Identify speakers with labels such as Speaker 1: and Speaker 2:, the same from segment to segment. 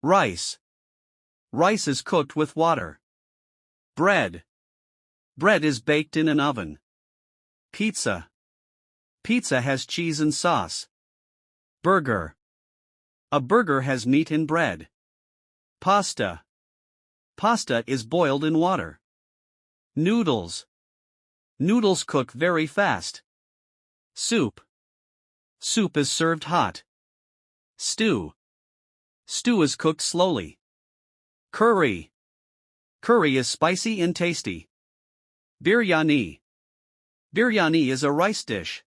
Speaker 1: Rice. Rice is cooked with water. Bread. Bread is baked in an oven. Pizza. Pizza has cheese and sauce. Burger. A burger has meat and bread. Pasta. Pasta is boiled in water. Noodles. Noodles cook very fast. Soup. Soup is served hot. Stew. Stew is cooked slowly. Curry. Curry is spicy and tasty. Biryani. Biryani is a rice dish.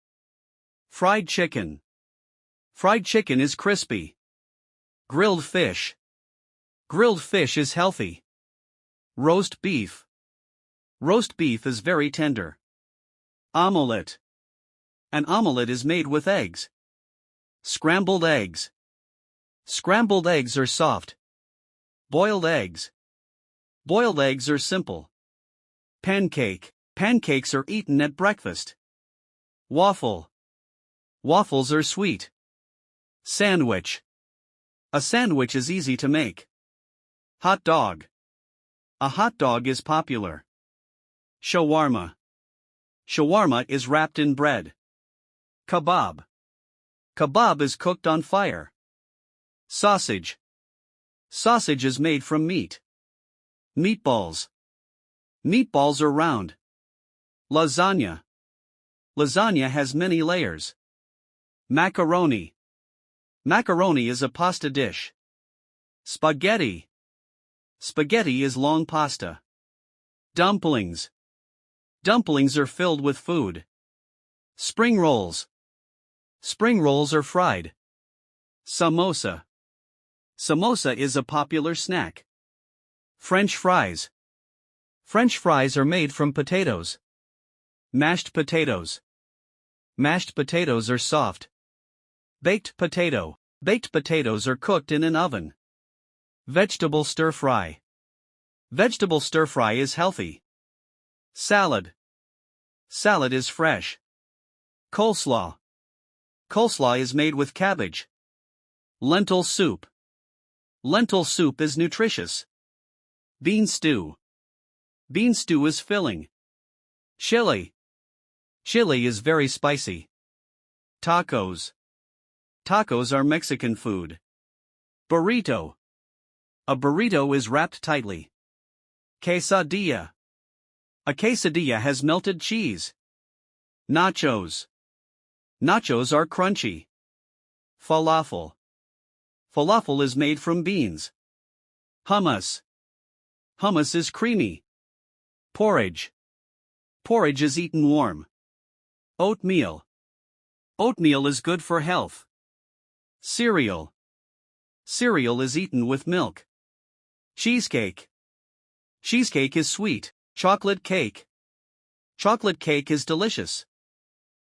Speaker 1: Fried chicken. Fried chicken is crispy. Grilled fish. Grilled fish is healthy. Roast beef. Roast beef is very tender. Omelette. An omelette is made with eggs. Scrambled eggs. Scrambled eggs are soft. Boiled eggs. Boiled eggs are simple. Pancake. Pancakes are eaten at breakfast. Waffle. Waffles are sweet. Sandwich. A sandwich is easy to make. Hot dog. A hot dog is popular. Shawarma. Shawarma is wrapped in bread. Kebab. Kebab is cooked on fire. Sausage. Sausage is made from meat. Meatballs. Meatballs are round. Lasagna. Lasagna has many layers. Macaroni. Macaroni is a pasta dish. Spaghetti. Spaghetti is long pasta. Dumplings. Dumplings are filled with food. Spring rolls. Spring rolls are fried. Samosa. Samosa is a popular snack. French fries. French fries are made from potatoes. Mashed potatoes. Mashed potatoes are soft. Baked potato. Baked potatoes are cooked in an oven. Vegetable stir-fry. Vegetable stir-fry is healthy. Salad. Salad is fresh. Coleslaw. Coleslaw is made with cabbage. Lentil soup. Lentil soup is nutritious. Bean stew. Bean stew is filling. Chili. Chili is very spicy. Tacos. Tacos are Mexican food. Burrito. A burrito is wrapped tightly. Quesadilla. A quesadilla has melted cheese. Nachos. Nachos are crunchy. Falafel. Falafel is made from beans. Hummus. Hummus is creamy. Porridge. Porridge is eaten warm. Oatmeal. Oatmeal is good for health. Cereal. Cereal is eaten with milk. Cheesecake. Cheesecake is sweet. Chocolate cake. Chocolate cake is delicious.